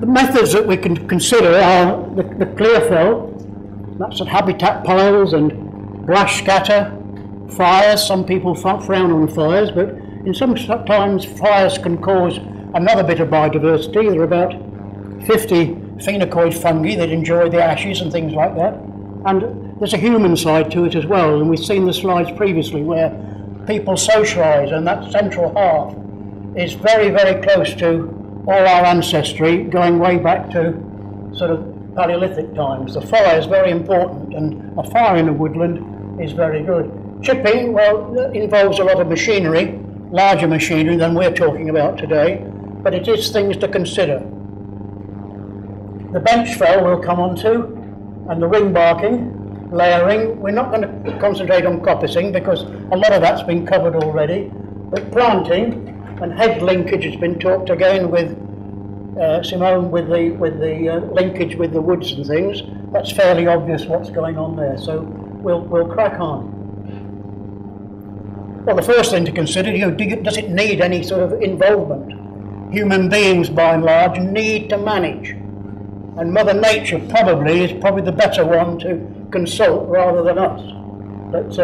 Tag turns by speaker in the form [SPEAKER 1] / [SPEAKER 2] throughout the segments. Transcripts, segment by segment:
[SPEAKER 1] The methods that we can consider are the clear fell, that's at habitat piles and brush scatter, fires. Some people frown on fires, but in some times fires can cause another bit of biodiversity. There are about 50 phenecoid fungi that enjoy the ashes and things like that. And there's a human side to it as well, and we've seen the slides previously where people socialise, and that central half is very, very close to all our ancestry, going way back to sort of Paleolithic times. The fire is very important, and a fire in a woodland is very good. Chipping, well, involves a lot of machinery, larger machinery than we're talking about today, but it is things to consider. The bench fell we'll come on to, and the ring barking, layering. We're not going to concentrate on coppicing because a lot of that's been covered already, but planting and hedge linkage has been talked again with Simone with the linkage with the woods and things. That's fairly obvious what's going on there, so we'll crack on. Well, the first thing to consider, does it need any sort of involvement? Human beings, by and large, need to manage, and Mother Nature is probably the better one to consult rather than us. But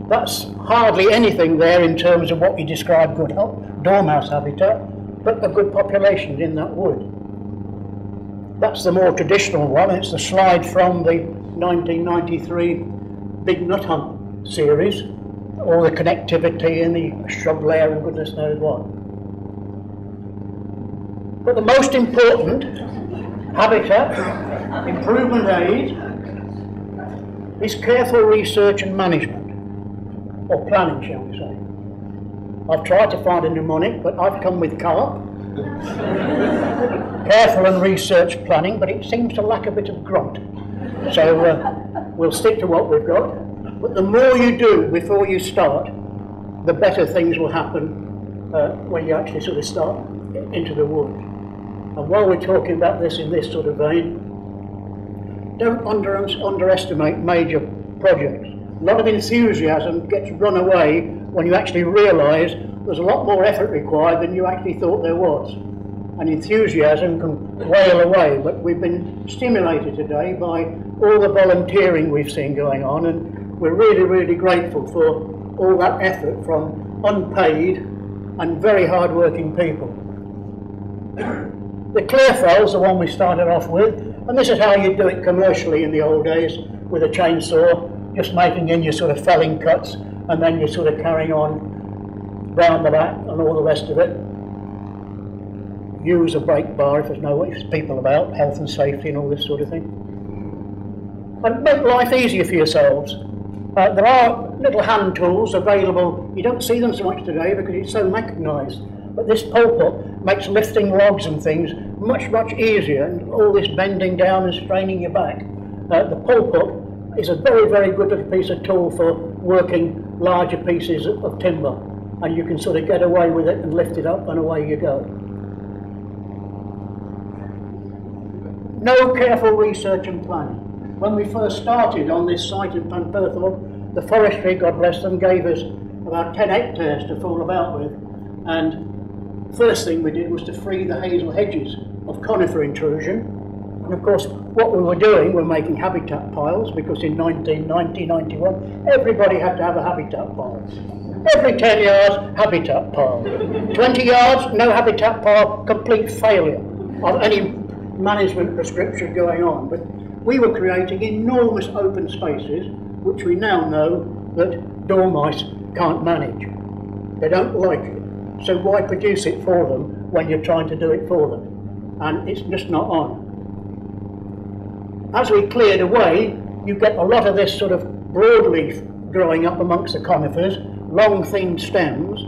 [SPEAKER 1] that's hardly anything there in terms of what we describe good dormouse habitat, but a good population in that wood. That's the more traditional one. It's the slide from the 1993 Big Nut Hunt series, all the connectivity in the shrub layer and goodness knows what. But the most important habitat improvement aid is careful research and management, or planning, shall we say. I've tried to find a mnemonic, but I've come with carp. Careful and research planning, but it seems to lack a bit of grunt. So we'll stick to what we've got. But the more you do before you start, the better things will happen when you actually sort of start into the wood. And while we're talking about this in this sort of vein, don't underestimate major projects. A lot of enthusiasm gets run away when you actually realise there's a lot more effort required than you actually thought there was. And enthusiasm can wail away, but we've been stimulated today by all the volunteering we've seen going on, and we're really, really grateful for all that effort from unpaid and very hard-working people. The clear fell's the one we started off with, and this is how you do it commercially in the old days with a chainsaw, just making in your sort of felling cuts, and then you're sort of carrying on round the back and all the rest of it. Use a brake bar if there's people about, health and safety and all this sort of thing. And make life easier for yourselves. There are little hand tools available. You don't see them so much today because it's so mechanised. But this pulpit makes lifting logs and things much, much easier, and all this bending down and straining your back. The pulpit is a very, very good little piece of tool for working larger pieces of timber, and you can sort of get away with it and lift it up and away you go. No careful research and planning. When we first started on this site in Pantperthog, the forestry, God bless them, gave us about 10 hectares to fool about with, and first thing we did was to free the hazel hedges of conifer intrusion. And of course, what we were doing, we're making habitat piles, because in 1990, 91, everybody had to have a habitat pile. Every 10 yards, habitat pile. 20 yards, no habitat pile, complete failure of any management prescription going on. But we were creating enormous open spaces, which we now know that dormice can't manage. They don't like it. So why produce it for them when you're trying to do it for them? And it's just not on. As we cleared away, you get a lot of this sort of broadleaf growing up amongst the conifers, long thin stems,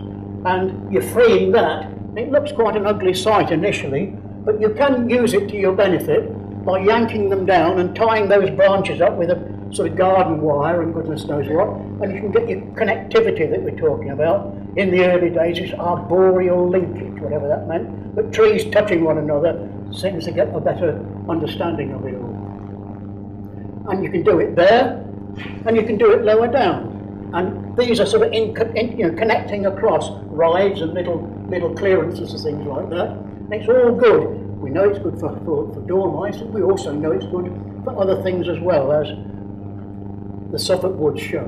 [SPEAKER 1] and you're freeing that. It looks quite an ugly sight initially, but you can use it to your benefit by yanking them down and tying those branches up with a sort of garden wire and goodness knows what, and you can get your connectivity that we're talking about. In the early days, it's arboreal linkage, whatever that meant, but trees touching one another seems to get a better understanding of it all. And you can do it there, and you can do it lower down. And these are sort of connecting across rides and little clearances and things like that. And it's all good. We know it's good for dormice, and we also know it's good for other things as well, as the Suffolk woods show.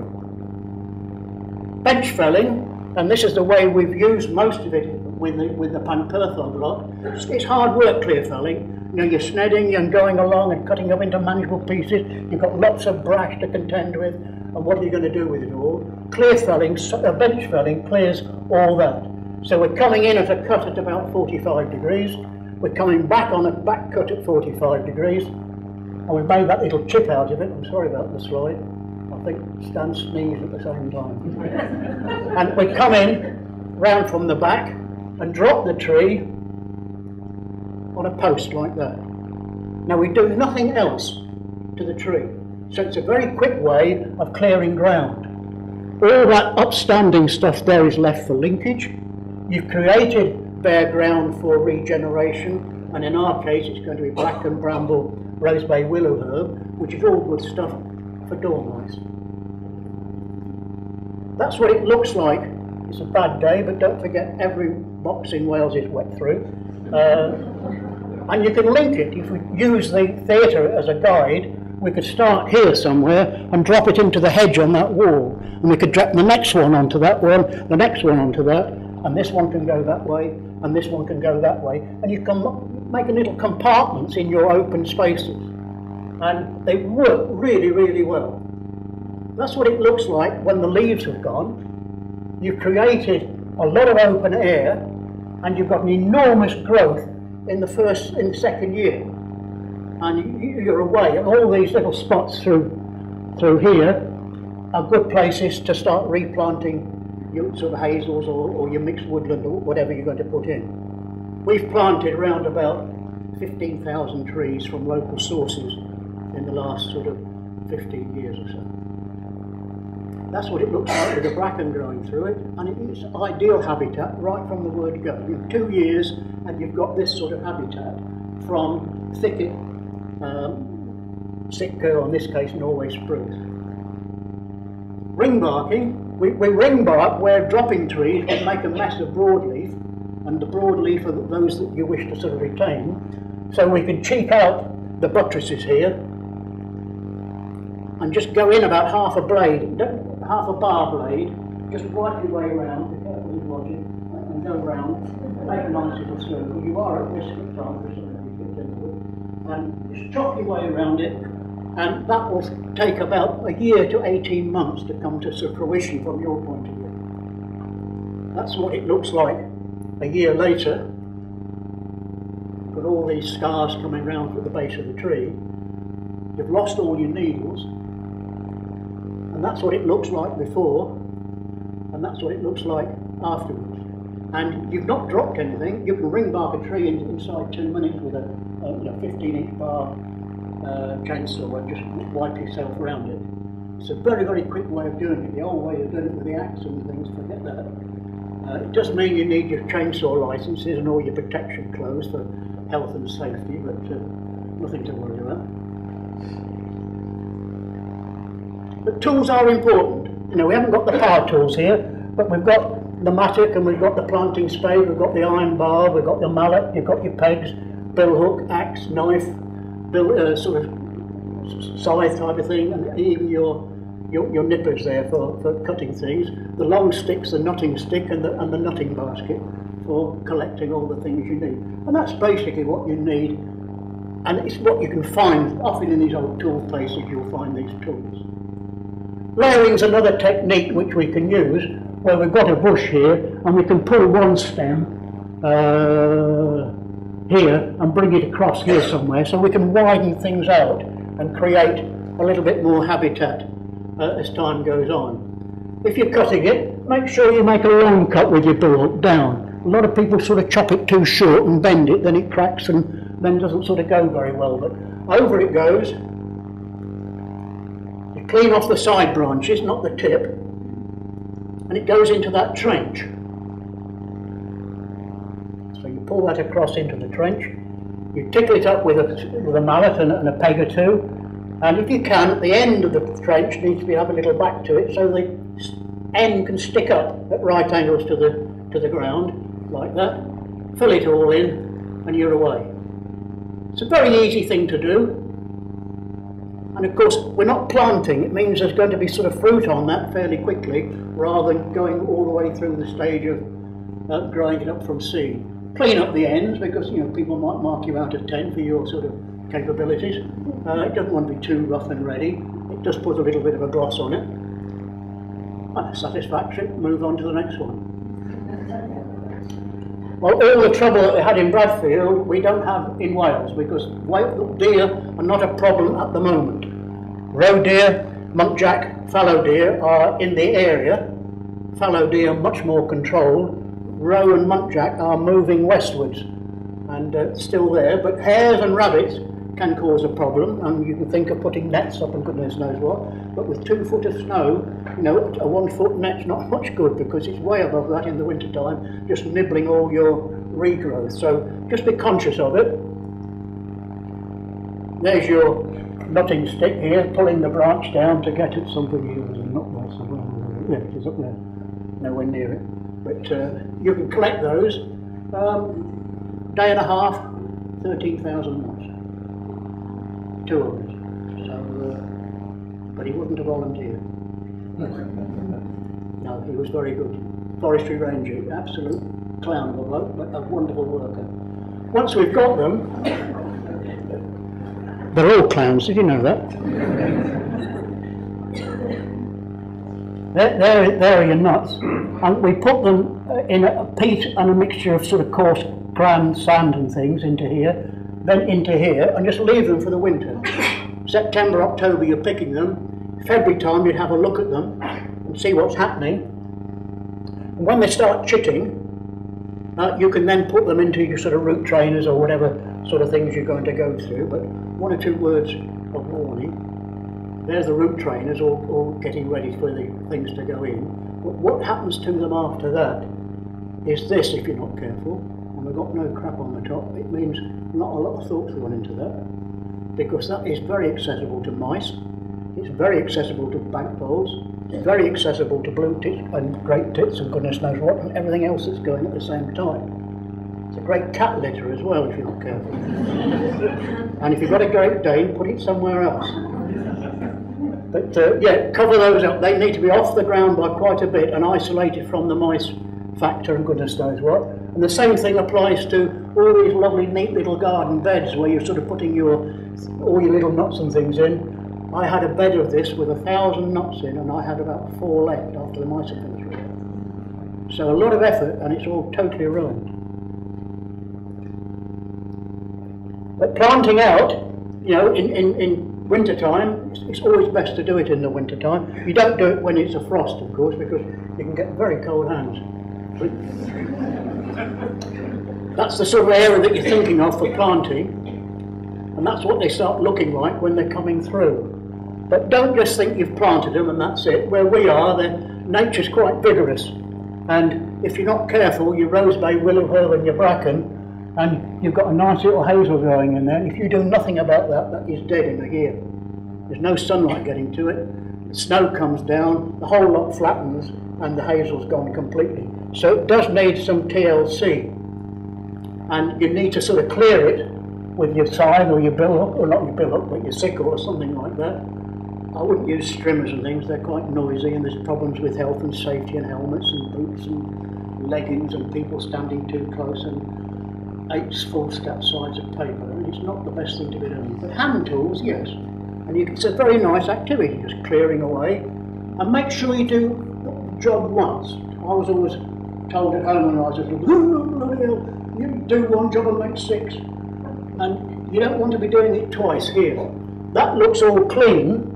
[SPEAKER 1] Bench felling, and this is the way we've used most of it with the Pantperthog lot. It's hard work, clear felling. You know, you're snedding and going along and cutting up into manageable pieces. You've got lots of brash to contend with, and what are you going to do with it all? Clear felling, bench felling clears all that. So we're coming in at a cut at about 45 degrees. We're coming back on a back cut at 45 degrees, and we've made that little chip out of it. I'm sorry about the slide. I think Stan sneezed at the same time. And we come in round from the back and drop the tree on a post like that. Now we do nothing else to the tree, so it's a very quick way of clearing ground. All that upstanding stuff there is left for linkage. You've created bare ground for regeneration, and in our case it's going to be black and bramble, rosebay willow herb, which is all good stuff for dormice. That's what it looks like. It's a bad day, but don't forget every box in Wales is wet through. And you can link it. If we use the theatre as a guide, we could start here somewhere and drop it into the hedge on that wall. And we could drop the next one onto that one, the next one onto that, and this one can go that way, and this one can go that way. And you can make little compartments in your open spaces. And they work really, really well. That's what it looks like when the leaves have gone. You've created a lot of open air, and you've got an enormous growth in the second year, and you're away. And all these little spots through here are good places to start replanting your sort of hazels or your mixed woodland or whatever you're going to put in. We've planted around about 15,000 trees from local sources in the last sort of 15 years or so. That's what it looks like with the bracken growing through it, and it is ideal habitat right from the word go. In 2 years and you've got this sort of habitat from thicket, Sitka, or in this case Norway spruce. Ring barking, we ring bark where dropping trees would make a mess of broadleaf, and the broadleaf are those that you wish to sort of retain. So we can cheek out the buttresses here and just go in about half a blade, half a bar blade, just wipe your way around, be careful with logic, and go round, make a nice little circle. You are at risk at times for something to get into it, and just chop your way around it, and that will take about a year to 18 months to come to fruition from your point of view. That's what it looks like a year later. Got all these scars coming round at the base of the tree. You've lost all your needles. And that's what it looks like before, and that's what it looks like afterwards. And you've not dropped anything. You can ring bark a tree inside 2 minutes with a 15-inch bar chainsaw and just wipe yourself around it. It's a very, very quick way of doing it. The old way of doing it with the axe and things, forget that. It does mean you need your chainsaw licenses and all your protection clothes for health and safety, but nothing to worry about. But tools are important. You know, we haven't got the power tools here, but we've got the mattock and we've got the planting spade, we've got the iron bar, we've got the mallet, you've got your pegs, bill hook, axe, knife, sort of scythe type of thing, and even your nippers there for cutting things. The long sticks, the nutting stick, and the nutting basket for collecting all the things you need. And that's basically what you need, and it's what you can find. Often in these old tool places you'll find these tools. Layering's another technique which we can use, where we've got a bush here and we can pull one stem here and bring it across here somewhere, so we can widen things out and create a little bit more habitat as time goes on. If you're cutting it, make sure you make a long cut with your bill hook down. A lot of people sort of chop it too short and bend it, then it cracks and then doesn't sort of go very well, but over it goes. Clean off the side branches, not the tip, and it goes into that trench. So you pull that across into the trench, you tickle it up with a mallet and a peg or two, and if you can, at the end of the trench needs to have a little back to it, so the end can stick up at right angles to the ground, like that. Fill it all in, and you're away. It's a very easy thing to do. And of course, we're not planting. It means there's going to be sort of fruit on that fairly quickly, rather than going all the way through the stage of growing it up from seed. Clean up the ends, because people might mark you out of 10 for your sort of capabilities. It doesn't want to be too rough and ready. It just puts a little bit of a gloss on it. Satisfactory. Move on to the next one. Well, all the trouble that they had in Bradfield, we don't have in Wales, because deer are not a problem at the moment. Roe deer, muntjac, fallow deer are in the area. Fallow deer much more controlled. Roe and muntjac are moving westwards and still there, but hares and rabbits can cause a problem, and you can think of putting nets up and goodness knows what, but with 2 foot of snow, a 1 foot net's not much good, because it's way above that in the winter time, just nibbling all your regrowth. So just be conscious of it. There's your nutting stick here, pulling the branch down to get at something here. There's a nut there somewhere. Yeah, it is up there, nowhere near it. But you can collect those. Day and a half, 13,000 nuts. 2 of us. So, but he wasn't a volunteer. No, he was very good. Forestry ranger, absolute clown of a bloke, but a wonderful worker. Once we've got them, they're all clowns, did you know that? There are your nuts. And we put them in a peat and a mixture of sort of coarse ground sand and things into here, then into here, and just leave them for the winter. September, October you're picking them. February time you'd have a look at them and see what's happening. And when they start chitting, you can then put them into your sort of root trainers or whatever sort of things you're going to go through. But 1 or 2 words of warning. There's the root trainers all getting ready for the things to go in. But what happens to them after that is this, if you're not careful. And we've got no crap on the top. It means not a lot of thought's gone into that, because that is very accessible to mice. It's very accessible to bank voles. It's very accessible to blue tits and great tits and goodness knows what, and everything else that's going at the same time. It's a great cat litter as well, if you're not careful. And if you've got a Great Dane, put it somewhere else. But yeah, cover those up. They need to be off the ground by quite a bit and isolated from the mice factor and goodness knows what. And the same thing applies to all these lovely neat little garden beds where you're sort of putting all your little nuts and things in. I had a bed of this with 1,000 nuts in, and I had about 4 left after the mice had finished with it. So a lot of effort, and it's all totally ruined. But planting out, in winter time, it's always best to do it in the winter time. You don't do it when it's a frost, of course, because you can get very cold hands. That's the sort of area that you're thinking of for planting, and that's what they start looking like when they're coming through. But don't just think you've planted them and that's it. Where we are, nature's quite vigorous, and if you're not careful, your rosebay, willow herb and your bracken, and you've got a nice little hazel growing in there. If you do nothing about that, that is dead in a year. There's no sunlight getting to it. The snow comes down, the whole lot flattens, and the hazel's gone completely. So it does need some TLC, and you need to sort of clear it with your scythe or your billock, or not your billock, but your sickle or something like that. I wouldn't use strimmers and things, they're quite noisy, and there's problems with health and safety and helmets and boots and leggings and people standing too close and 8 foolscap sides of paper, and it's not the best thing to be doing. But hand tools, yes, and it's a very nice activity, just clearing away, and make sure you do the job once. I was always told at home when I was little, you do one job and make 6, and you don't want to be doing it twice here. That looks all clean,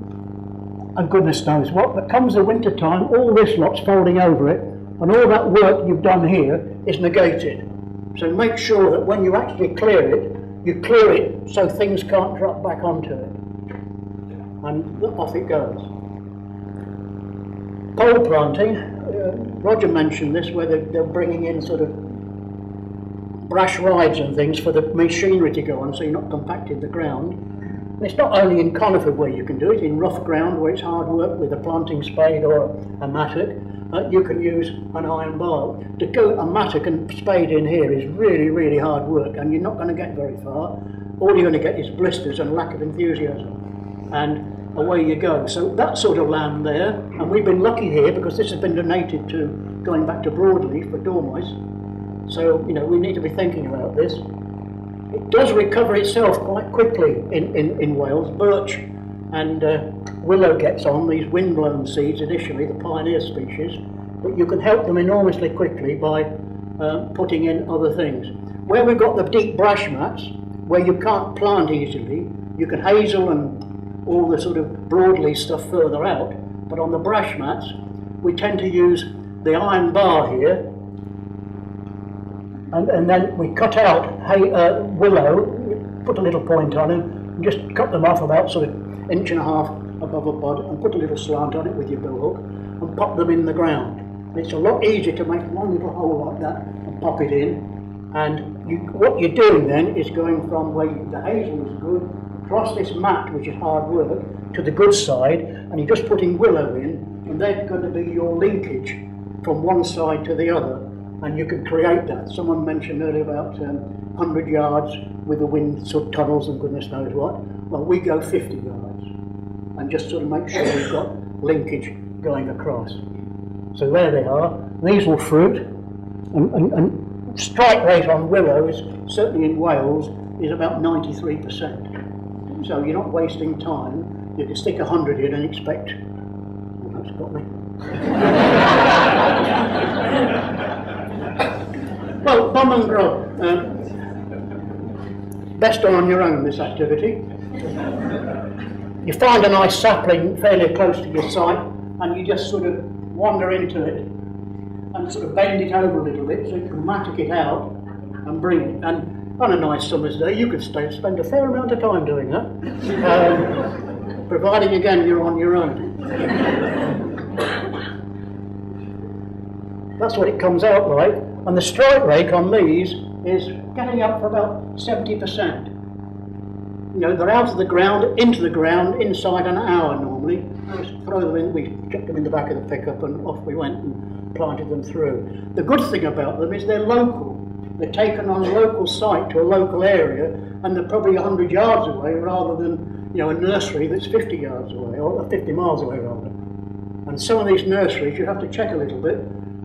[SPEAKER 1] and goodness knows what, but comes the winter time, all this lot's folding over it, and all that work you've done here is negated. So make sure that when you actually clear it, you clear it so things can't drop back onto it. And off it goes. Pole planting, Roger mentioned this, where they're bringing in sort of brash rides and things for the machinery to go on, so you're not compacting the ground. And it's not only in conifer where you can do it, in rough ground where it's hard work with a planting spade or a mattock, you can use an iron bar. To go a mattock and spade in here is really, really hard work, and you're not going to get very far. all you're going to get is blisters and lack of enthusiasm. And away you go. So that sort of land there, and we've been lucky here because this has been donated to going back to broadleaf for dormice. So, you know, we need to be thinking about this. It does recover itself quite quickly in Wales. Birch and willow gets on, these windblown seeds initially, the pioneer species, but you can help them enormously quickly by putting in other things. Where we've got the deep brash mats, where you can't plant easily, you can hazel and all the sort of broadleaf stuff further out, but on the brash mats we tend to use the iron bar here, and then we cut out willow, put a little point on it, and just cut them off about sort of 1.5 inches above a bud, and put a little slant on it with your bill hook and pop them in the ground. And it's a lot easier to make one little hole like that and pop it in, and what you're doing then is going from where the hazel is good across this mat, which is hard work, to the good side, and you're just putting willow in, and they're going to be your linkage from one side to the other, and you can create that. Someone mentioned earlier about 100 yards with the wind sort of tunnels and goodness knows what. Well, we go 50 yards, and just sort of make sure we've got linkage going across. So there they are. These will fruit, and strike rate on willows, certainly in Wales, is about 93%. So you're not wasting time. You can stick 100 in and expect... Oh, that's got me. Well, bum and grub. Best on your own, this activity. You find a nice sapling fairly close to your site, and you just sort of wander into it and sort of bend it over a little bit so you can mattock it out and bring it. And on a nice summer's day, you could spend a fair amount of time doing that, providing again you're on your own. That's what it comes out like, and the strike rate on these is getting up for about 70%. You know, they're out of the ground, into the ground, inside an hour normally. Just throw them in, we chucked them in the back of the pickup and off we went and planted them through. The good thing about them is they're local. They're taken on a local site to a local area, and they're probably 100 yards away rather than, you know, a nursery that's 50 yards away, or 50 miles away rather. And some of these nurseries you have to check a little bit.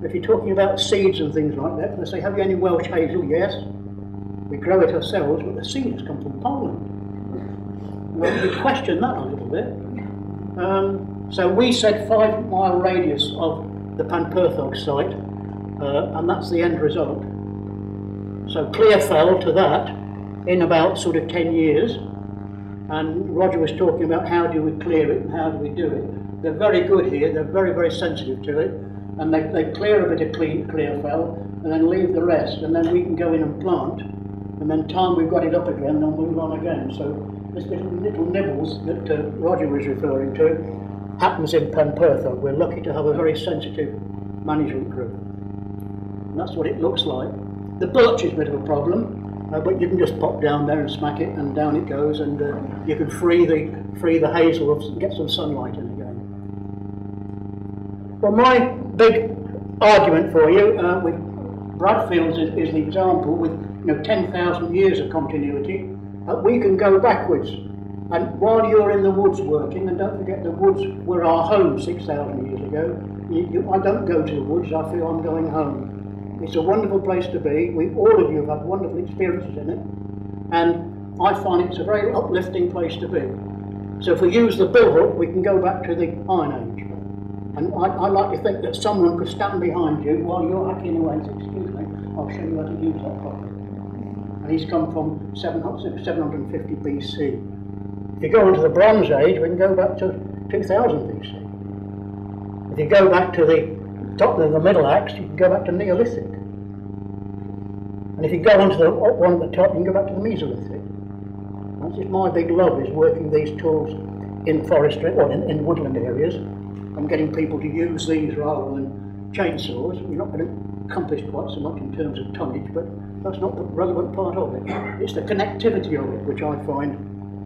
[SPEAKER 1] If you're talking about seeds and things like that, they say, have you any Welsh hazel? Yes. We grow it ourselves, but the seed has come from Poland. Well, we question that a little bit. So we said 5-mile radius of the Pantperthog site, and that's the end result. So clear fell to that in about sort of 10 years, and Roger was talking about how do we clear it and how do we do it. They're very good here, they're very, very sensitive to it, and they clear a bit of clear fell and then leave the rest, and then we can go in and plant, and then time we've got it up again, they'll move on again. So this little nibbles that Roger was referring to happens in Pantperthog. We're lucky to have a very sensitive management group. And that's what it looks like. The birch is a bit of a problem, but you can just pop down there and smack it, and down it goes, and you can free the hazel off and get some sunlight in again. Well, my big argument for you with Bradfields is the example with 10,000 years of continuity. We can go backwards, and while you're in the woods working, and don't forget the woods were our home 6,000 years ago. I don't go to the woods. I feel I'm going home. It's a wonderful place to be. All of you have had wonderful experiences in it, and I find it's a very uplifting place to be. So if we use the billhook, we can go back to the Iron Age. And I like to think that someone could stand behind you while you're hacking away and say, excuse me, I'll show you how to use that properly. And he's come from 750 BC. If you go into the Bronze Age, we can go back to 2000 BC. If you go back to the top of the Middle Axe, you can go back to Neolithic. And if you go onto the one at the top, you can go back to the Mesolithic. That's just my big love, is working these tools in forestry, or in woodland areas, and getting people to use these rather than chainsaws. You're not going to accomplish quite so much in terms of tonnage, but that's not the relevant part of it. It's the connectivity of it which I find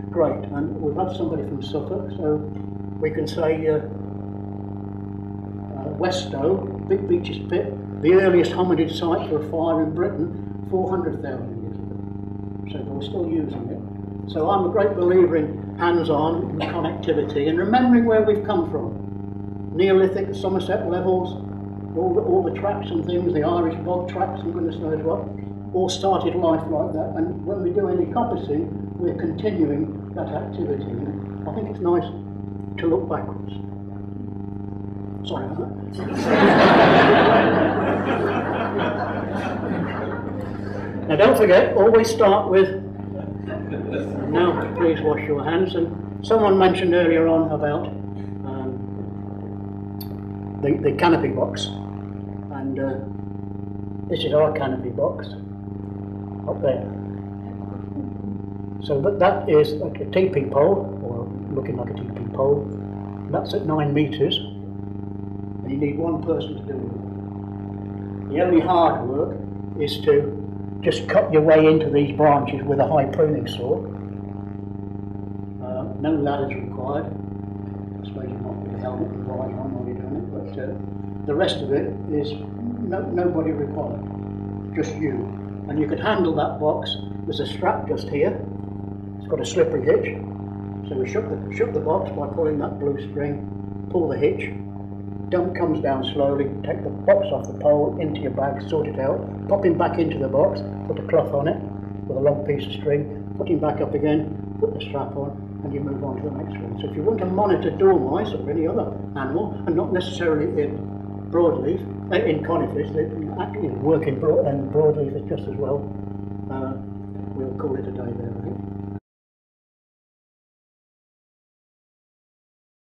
[SPEAKER 1] great. And we've had somebody from Suffolk, so we can say Westow, Big Beech's Pit, the earliest hominid site for a fire in Britain, 400,000 years ago. so we're still using it. So I'm a great believer in hands-on and connectivity and remembering where we've come from. Neolithic, the Somerset levels, all the tracks and things, the Irish bog tracks and goodness knows what, all started life like that. And when we do any coppicing, we're continuing that activity. And I think it's nice to look backwards. Sorry about that. Now don't forget, always start with, now please wash your hands. And someone mentioned earlier on about the canopy box, and this is our canopy box up there. So that is like a teepee pole, or looking like a teepee pole. That's at 9 metres, and you need one person to do it. The only hard work is to just cut your way into these branches with a high pruning saw. No ladders required. I suppose you're not with a helmet and ride on while you're doing it, but the rest of it is nobody required, just you. And you could handle that box. There's a strap just here. It's got a slippery hitch. So we shook the box by pulling that blue string, pull the hitch, dump comes down slowly, take the box off the pole, into your bag, sort it out, pop him back into the box, put a cloth on it with a long piece of string, put him back up again, put the strap on, and you move on to the next one. So if you want to monitor dormice or any other animal, and not necessarily in broadleaf, in conifers, actually work in broadleaf is just as well, we'll call it a day there.